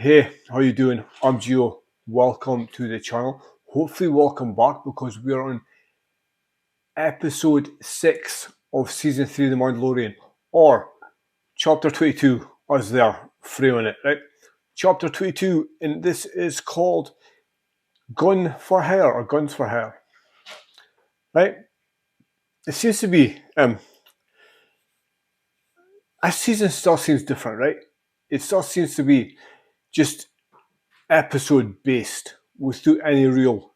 Hey, how you doing? I'm Gio. Welcome to the channel. Hopefully welcome back because we are on episode 6 of season 3 of The Mandalorian, or chapter 22 as they're framing it, right? Chapter 22, and this is called Gun for Hire or Guns for Hire, right? It seems to be, this season still seems different, right? It still seems to be just episode based without any real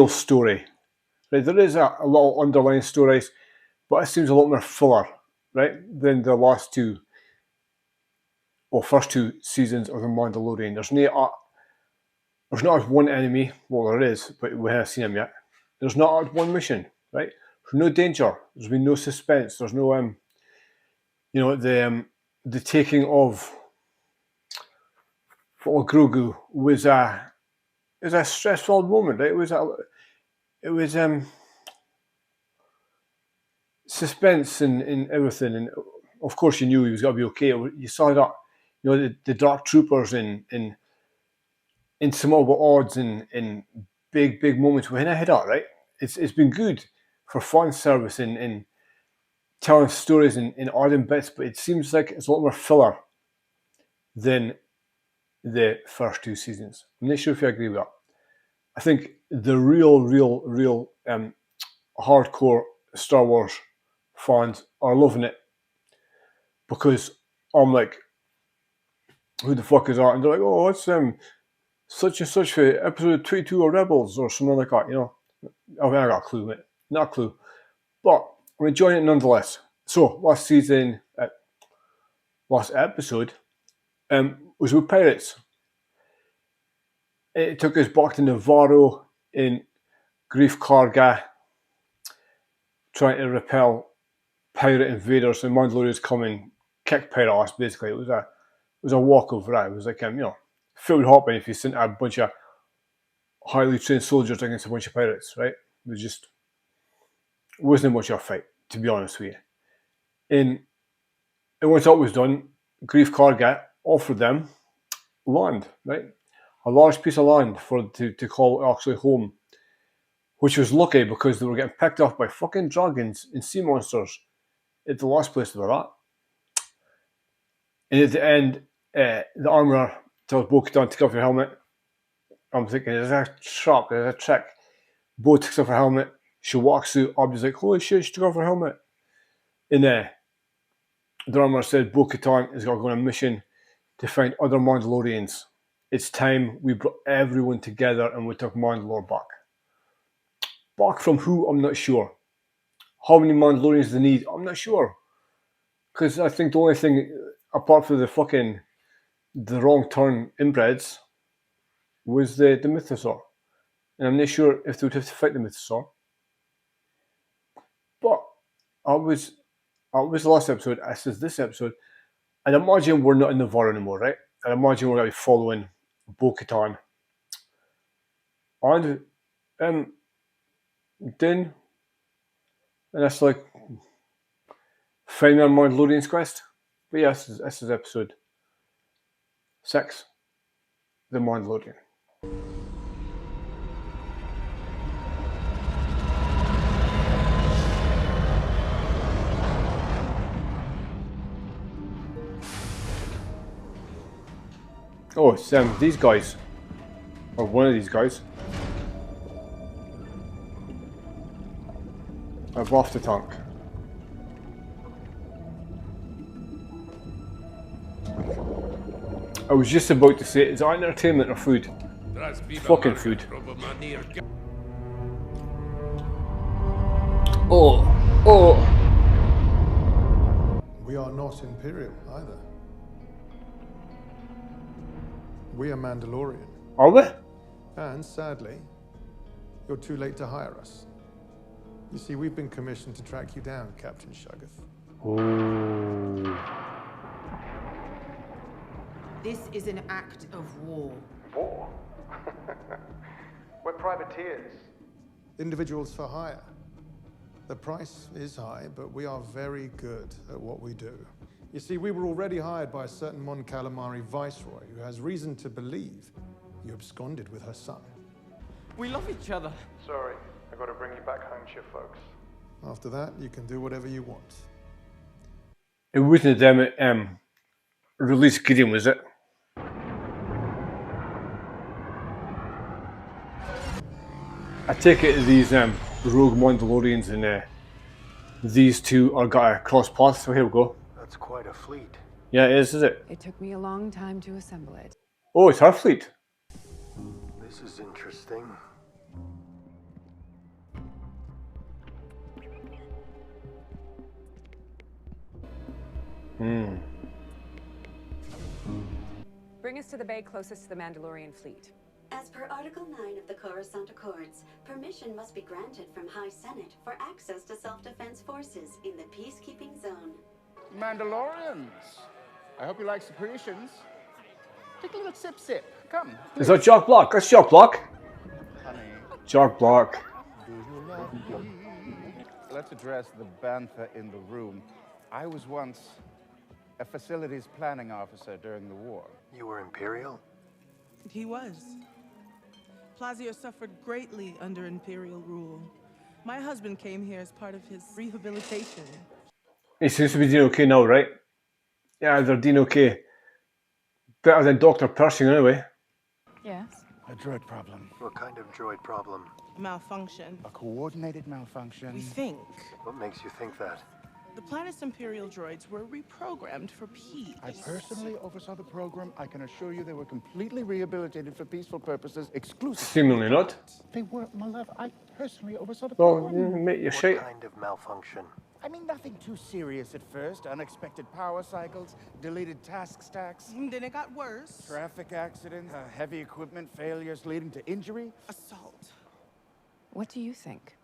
story. Right, there is a lot of underlying stories, but it seems a lot more fuller, right, than the first two seasons of The Mandalorian. There's not one enemy. Well, there is, but we haven't seen him yet. There's not one mission, right? There's no danger. There's been no suspense. There's no the taking of Grogu was a stressful moment, right? It was suspense and everything, and of course you knew he was going to be okay. You saw that, the dark troopers in insurmountable odds in big moments when I hit that, right. It's been good for fan service and telling stories and adding bits, but it seems like it's a lot more filler than the first two seasons. I'm not sure if you agree with that. I think the real hardcore Star Wars fans are loving it because I'm like, who the fuck is that? And they're like, oh, it's such and such for episode 22 of Rebels or something like that, I mean, I got a clue, mate. Not a clue. But I'm enjoying it nonetheless. So, last episode, was with pirates. It took us back to Navarro in Grief Karga, trying to repel pirate invaders, and Mandalorians come and kick pirate ass, basically. It was a walkover, right? It was like, filled hopping if you sent a bunch of highly trained soldiers against a bunch of pirates, right? It wasn't much of a fight, to be honest with you. And once that was done, Grief Karga offered them land, right? A large piece of land to call actually home, which was lucky because they were getting picked off by fucking dragons and sea monsters at the last place they were at. And at the end, the armourer tells Bo-Katan to take off your helmet. I'm thinking, is that a trap? Is that a trick? Bo takes off her helmet. She walks through. Abby's like, holy shit, she took off her helmet. And the armourer said Bo-Katan is going to go on a mission to find other Mandalorians. It's time we brought everyone together and we took Mandalore back. Back from who? I'm not sure. How many Mandalorians they need? I'm not sure. Because I think the only thing, apart from the wrong turn inbreds, was the Mythosaur. And I'm not sure if they would have to fight the Mythosaur. But I was the last episode, this is this episode. I'd imagine we're not in Navarro anymore, right? I'd imagine we're going to be following Bo-Katan and Din, and that's like finding our Mandalorian's quest. But yes, this is episode 6, The Mandalorian. Oh, it's these guys, or one of these guys. I've lost the tank. I was just about to say, is that entertainment or food? It's fucking food. Oh. We are not Imperial either. We are Mandalorian. Are we? And sadly, you're too late to hire us. You see, we've been commissioned to track you down, Captain Shuggoth. Oh. This is an act of war. War? We're privateers. Individuals for hire. The price is high, but we are very good at what we do. You see, we were already hired by a certain Mon Calamari viceroy who has reason to believe you absconded with her son. We love each other. Sorry, I got to bring you back home to your folks. After that, you can do whatever you want. It wasn't them released Gideon, was it? I take it these rogue Mandalorians and these two are got a cross path, so here we go. That's quite a fleet. Yeah, it is it? It took me a long time to assemble it. Oh, it's our fleet. This is interesting. Bring us to the bay closest to the Mandalorian fleet. As per Article 9 of the Coruscant Accords, permission must be granted from High Senate for access to self-defense forces in the peacekeeping zone. Mandalorians. I hope you like secretions. Take a little sip. Come. Is that Jock Block? That's Jock Block. Honey, Jock Block. do you love me? Let's address the bantha in the room. I was once a facilities planning officer during the war. You were Imperial? He was. Plazio suffered greatly under Imperial rule. My husband came here as part of his rehabilitation. He seems to be doing okay now, right? Yeah, they're doing okay. Better than Dr. Pershing, anyway. Yes. A droid problem. What kind of droid problem? Malfunction. A coordinated malfunction. We think What makes you think that? the planet's Imperial droids were reprogrammed for peace. I personally oversaw the program. I can assure you they were completely rehabilitated for peaceful purposes exclusively. Seemingly not. They were, my love. I personally oversaw the Well, program. mate, you're What shite. kind of malfunction? I mean, nothing too serious at first. Unexpected power cycles, deleted task stacks, Then it got worse. traffic accidents, heavy equipment failures leading to injury. Assault. What do you think?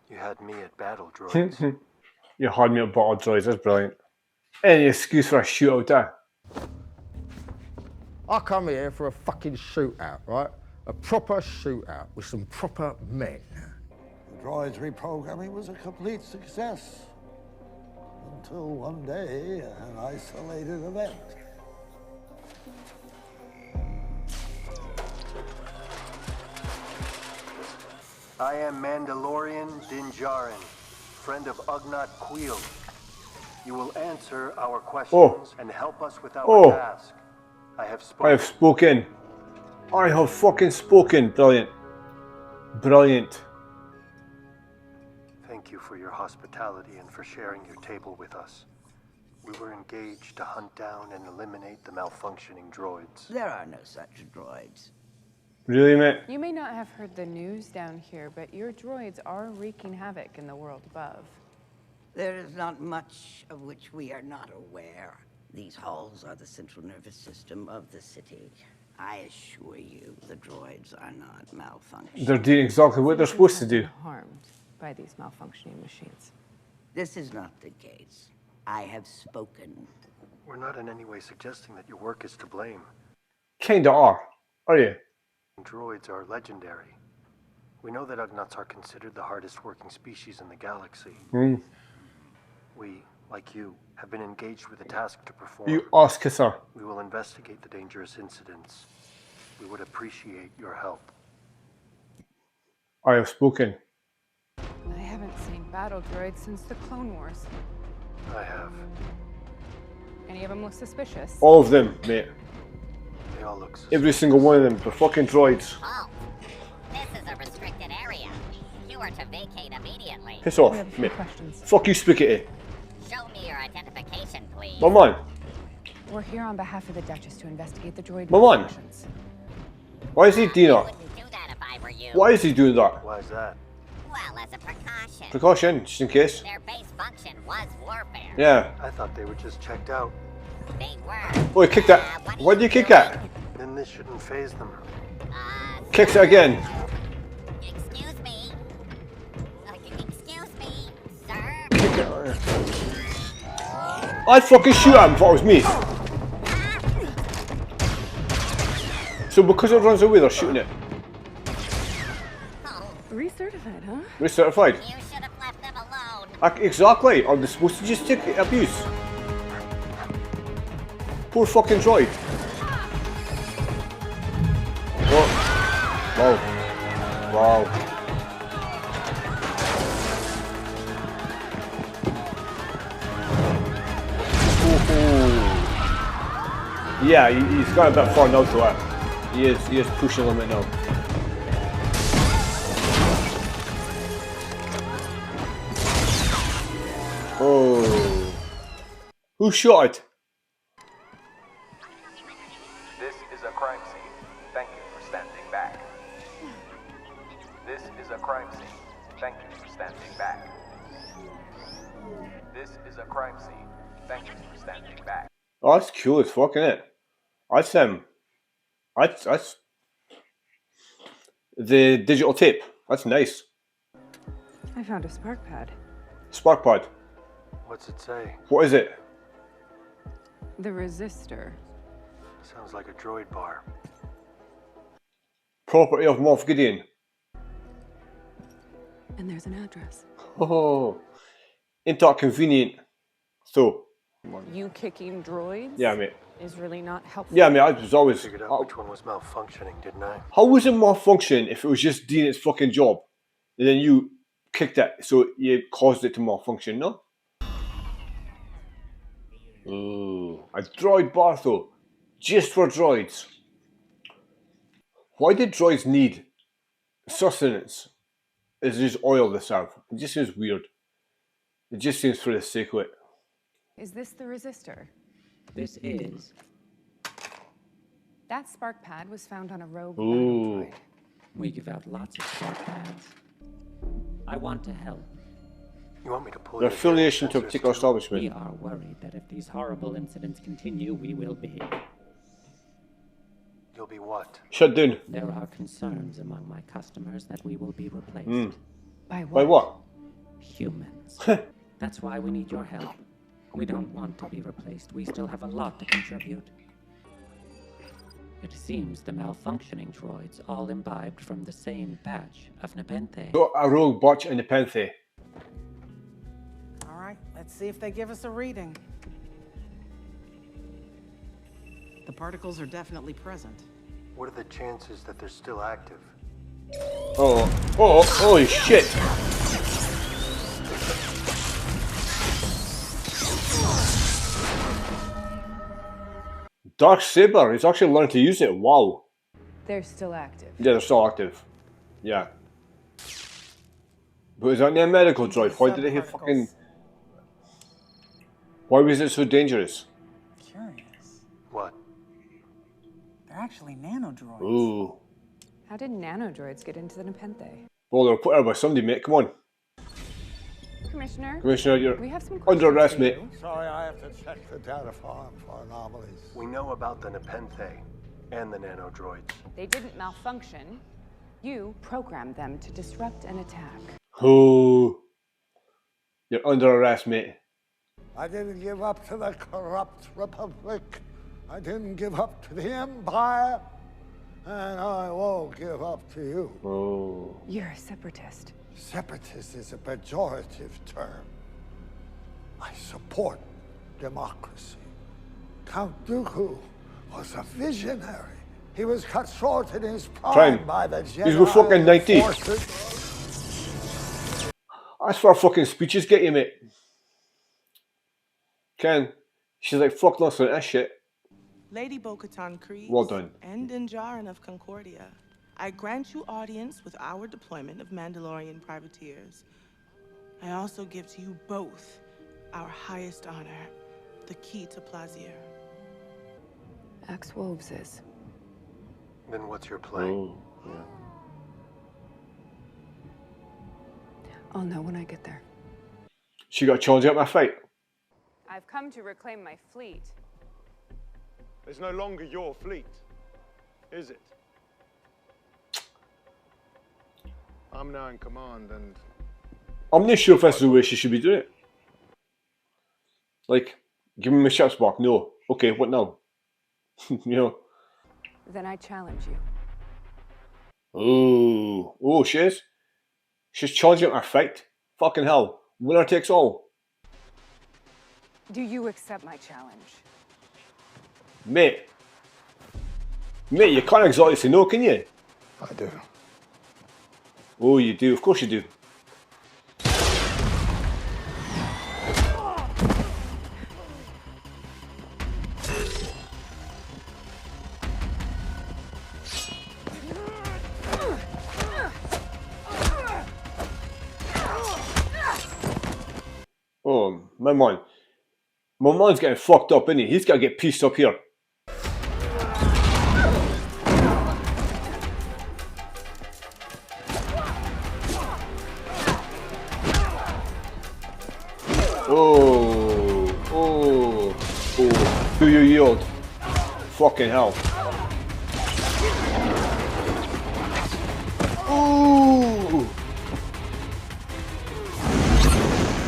You had me at battle droids. You had me at bottle droids, that's brilliant. Any excuse for a shootout, I come here for a fucking shootout, right? A proper shootout with some proper men. The droids reprogramming was a complete success. Until one day, an isolated event. I am Mandalorian Din Djarin, friend of Ugnaught Queel. You will answer our questions and help us with our task. I have spoken. I have spoken. I have fucking spoken. Brilliant. Brilliant. Thank you for your hospitality and for sharing your table with us. We were engaged to hunt down and eliminate the malfunctioning droids. There are no such droids. Really, mate? You may not have heard the news down here, but your droids are wreaking havoc in the world above. There is not much of which we are not aware. These halls are the central nervous system of the city. I assure you, the droids are not malfunctioning. They're doing exactly what they're supposed to do. Harmed by these malfunctioning machines. This is not the case. I have spoken. We're not in any way suggesting that your work is to blame. Kinda are you? Droids are legendary. We know that Ugnaughts are considered the hardest working species in the galaxy. We, like you, have been engaged with a task to perform. You ass kisser. We will investigate the dangerous incidents. We would appreciate your help. I have spoken. I haven't seen battle droids since the Clone Wars. I have. Any of them look suspicious? All of them, mate. They all look suspicious. Every single one of them. They're fucking droids. Oh, this is a restricted area. You are to vacate immediately. Piss off, We have a few mate. questions. Fuck you, Spaghetti. Show me your identification, please. My man. We're here on behalf of the Duchess to investigate the droid Come on. malfunctions. Why is he doing I that? wouldn't do that if I were you. Why is he doing that? Why is that? Well, as a precaution. Precaution, just in case. Their base function was warfare. Yeah. I thought they were just checked out. They were. Oh, he kicked that. Why do you kick that? Then this shouldn't faze them. Kicks it again. Excuse me. Excuse me, sir. I'd fucking shoot at him if it was me. So because it runs away, they're shooting it. Recertified, huh? Recertified. You should have left them alone. Exactly. Are they supposed to just take abuse? Poor fucking droid. Oh. Wow. Wow. Ooh. Yeah, he's got a bit far now to it. He is pushing a limit now. Oh. Who shot it? This is a crime scene. Thank you for standing back. This is a crime scene. Thank you for standing back. This is a crime scene. Thank you for standing back. Oh, that's cool as fuck, isn't it? That's the digital tape. That's nice. I found a spark pad. Spark pad. What's it say? What is it? The resistor. Sounds like a droid bar. Property of Moff Gideon. And there's an address. Oh, ain't that convenient? So. You kicking droids? Yeah, mate. Is really not helpful. Yeah, mate. I was always figured out which one was malfunctioning, didn't I? How was it malfunction if it was just doing its fucking job, and then you kicked it, so you caused it to malfunction? No. Ooh, a droid bar though, just for droids. Why did droids need sustenance? Is just oil they serve? It just seems weird. It just seems for the sake of it. Is this the resistor? This is. That spark pad was found on a rogue Ooh. droid. We give out lots of spark pads. I want to help. You want me to pull Their affiliation to a particular establishment. We are worried that if these horrible incidents continue, we will be. You'll be what? Shut down. There are concerns among my customers that we will be replaced. By what? By what? Humans. That's why we need your help. We don't want to be replaced. We still have a lot to contribute. It seems the malfunctioning droids all imbibed from the same batch of Nepenthe. So a rogue batch in Nepenthe. All right, let's see if they give us a reading. The particles are definitely present. What are the chances that they're still active? Oh, holy shit! Dark Saber, he's actually learned to use it. Wow. They're still active. Yeah, they're still active. Yeah. But is that a medical droid? Why did they have fucking... Why was it so dangerous? Curious. What? They're actually nanodroids. Ooh. How did nanodroids get into the Nepenthe? Well, they were put out by somebody, mate. Come on. Commissioner? Commissioner, you're we have some under arrest, mate. Sorry, I have to check the data farm for anomalies. We know about the Nepenthe and the nanodroids. They didn't malfunction. You programmed them to disrupt an attack. Ooh. You're under arrest, mate. I didn't give up to the corrupt Republic. I didn't give up to the Empire. And I won't give up to you. Oh. You're a separatist. Separatist is a pejorative term. I support democracy. Count Dooku was a visionary. He was cut short in his prime by the Jedi. He's fucking 90. forces. That's where fucking speeches get you, mate. Ken, she's like, fuck listen to that shit. Lady Bo-Katan Kryze Well done. and Din Djarin of Concordia, I grant you audience with our deployment of Mandalorian privateers. I also give to you both our highest honor, the key to Plazier. Ex-Wolves is. Then what's your play? Oh, yeah. I'll know when I get there. She got challenged out my fight. I've come to reclaim my fleet. It's no longer your fleet, is it? I'm now in command and... I'm not sure if that's the way she should be doing it. Like, give me my ships back. No. Okay, what now? You know. Then I challenge you. Oh, she is? She's challenging our fight? Fucking hell. Winner takes all. Do you accept my challenge? Mate, you can't exactly say no, can you? I do. Oh, you do. Of course you do. Oh, my man. My man's getting fucked up, isn't he? He's got to get pieced up here. Oh. Do you yield? Fucking hell. Ooh.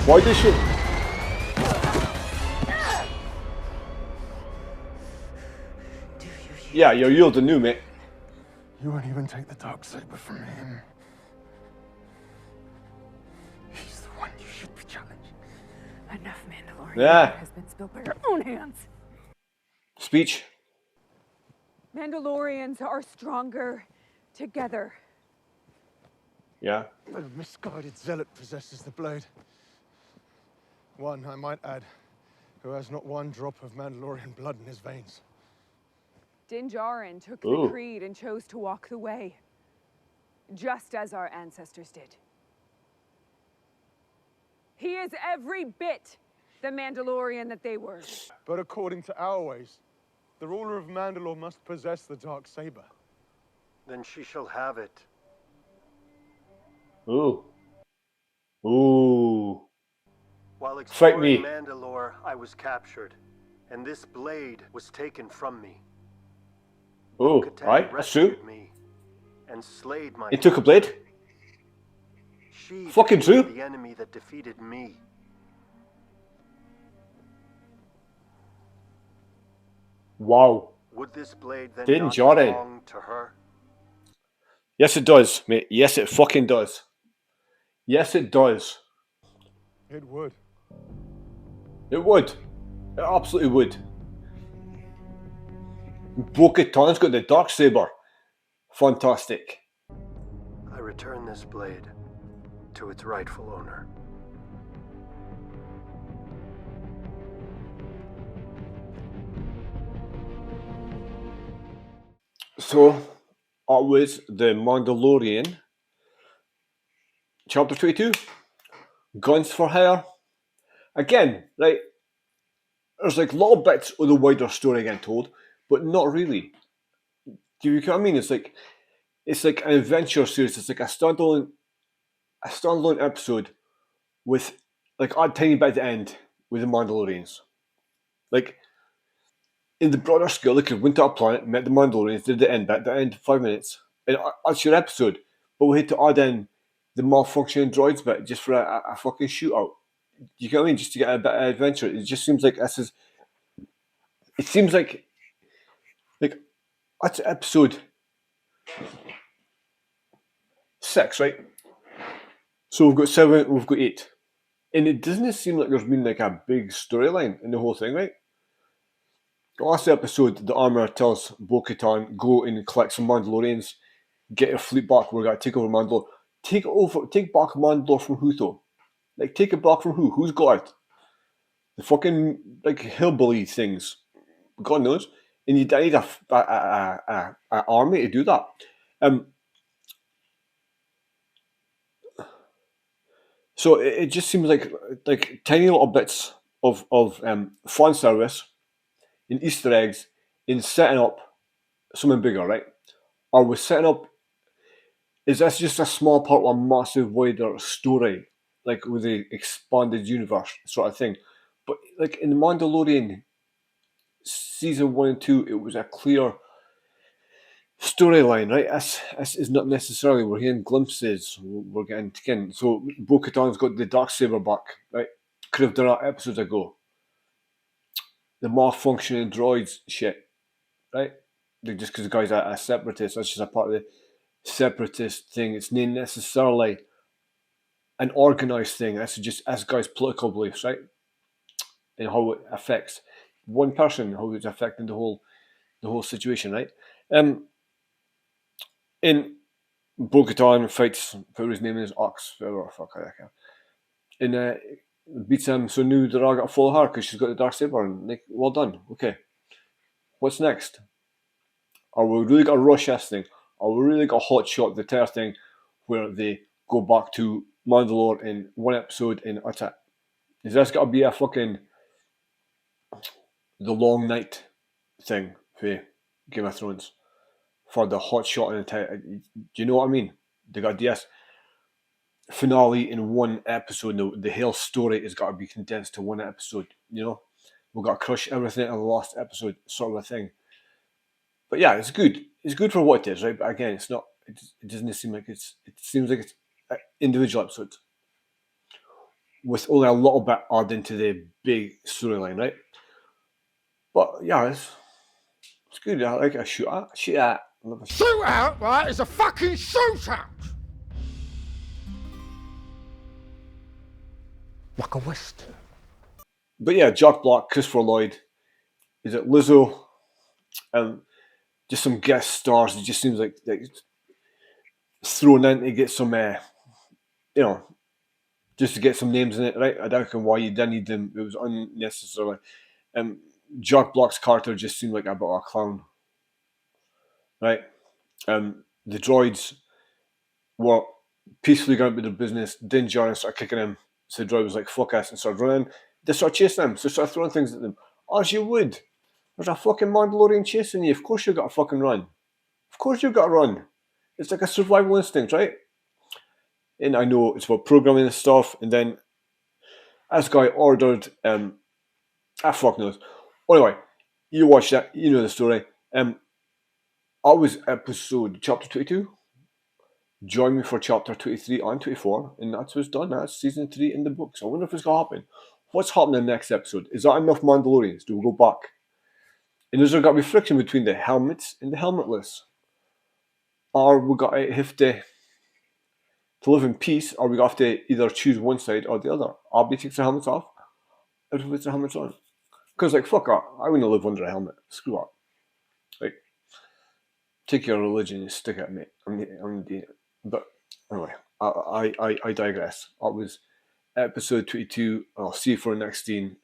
Why did she? Yeah, you're yielding new, mate. You won't even take the Darksaber from him. He's the one you should be challenging. Enough Mandalorian Yeah. has been spilled by your own hands. Speech. Mandalorians are stronger together. Yeah. A misguided zealot possesses the blade. One, I might add, who has not one drop of Mandalorian blood in his veins. Din Djarin took Ooh. the creed and chose to walk the way, just as our ancestors did. He is every bit the Mandalorian that they were. But according to our ways, the ruler of Mandalore must possess the Darksaber. Then she shall have it. Ooh. Ooh. While Fight me. exploring Mandalore, I was captured, and this blade was taken from me. Oh, Kattan right, that's true. rescued me and slayed my He took a blade. She Fucking defeated true. the enemy that defeated me. Wow. Would this blade then Din not Djarin. belong to her? Yes, it does, mate. Yes, it fucking does. Yes, it does. It would. It would. It absolutely would. Bo-Katan's got the Darksaber. Fantastic. I return this blade to its rightful owner. So, that was the Mandalorian. Chapter 22. Guns for hire. Again, right, there's like little bits of the wider story getting told, but not really. Do you get what I mean? It's like an adventure series. It's like a standalone episode with like a tiny bit at the end with the Mandalorians. Like in the broader scale, they could have went to a planet, met the Mandalorians, did the end bit, the end 5 minutes, and that's your episode. But we had to add in the malfunctioning droids bit just for a fucking shootout. You get what I mean? Just to get a bit of adventure. It just seems like this is. It seems like that's episode 6, right? So we've got 7, we've got 8. And it doesn't seem like there's been like a big storyline in the whole thing, right? The last episode, the armor tells Bo-Katan, go and collect some Mandalorians, get your fleet back, we're going to take over Mandalore. Take back Mandalore from who though? Like, take it back from who? Who's got it? The fucking, like, hillbilly things. God knows. And you need a army to do that. So it just seems like tiny little bits of fan service and Easter eggs in setting up something bigger, right? Or we're setting up. Is this just a small part of a massive wider story, like with the expanded universe sort of thing? But like in the Mandalorian season 1 and 2, it was a clear storyline, right? This is not necessarily, we're hearing glimpses, we're getting skin. So Bo-Katan's got the Darksaber back, right? Could have done that episodes ago. The malfunctioning droids shit, right? Just because the guy's a separatist, that's just a part of the separatist thing. It's not necessarily an organised thing. That's just as guy's political beliefs, right? And how it affects one person, how it's affecting the whole situation, right? In Bo-Katan fights, whatever his name is, Ox, whatever, fuck, I can't. And beats him, so now they're all got to follow her because she's got the Darksaber, and like, well done, okay. What's next? Are we really got to rush this thing? Are we really got to hot shot the entire thing where they go back to Mandalore in one episode and that's it? Is this got to be a fucking the long night thing for Game of Thrones? For the hot shot in the entire... Do you know what I mean? They got this finale in one episode. The whole story has got to be condensed to one episode, you know? We've got to crush everything in the last episode, sort of a thing. But yeah, it's good. It's good for what it is, right? But again, it's not. It doesn't seem like it's. It seems like it's individual episodes with only a little bit added into the big storyline, right? But yeah, it's good. I like a shootout. Shootout, right? It's a fucking shootout. Like a western. But yeah, Jack Black, Christopher Lloyd, is it Lizzo? Just some guest stars. It just seems like thrown in to get some, just to get some names in it, right? I don't know why you didn't need them. It was unnecessary. Jack Black's character just seemed like a bit of a clown, right? The droids were peacefully going about their business. Din Djarin started kicking him, so the droid was like, fuck us, and started running. They started chasing them, so started throwing things at them. As you would. There's a fucking Mandalorian chasing you. Of course you've got to fucking run. Of course you've got to run. It's like a survival instinct, right? And I know it's about programming and stuff, and then this guy ordered, fuck knows. Anyway, you watch that, you know the story. I was chapter 22. Join me for chapter 23 and 24, and that's what's done. That's season 3 in the books. I wonder if it's going to happen. What's happening in the next episode? Is that enough Mandalorians? Do we go back? And is there got to be friction between the helmets and the helmetless? Or we got to have to live in peace, or we got to either choose one side or the other. Abby takes their helmets off, everybody puts their helmets on. Because, like, fuck that. I want to live under a helmet. Screw that. Like, take your religion and stick it, mate. I'm but anyway, I digress. That was episode 22. I'll see you for the next scene.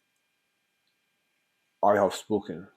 I have spoken.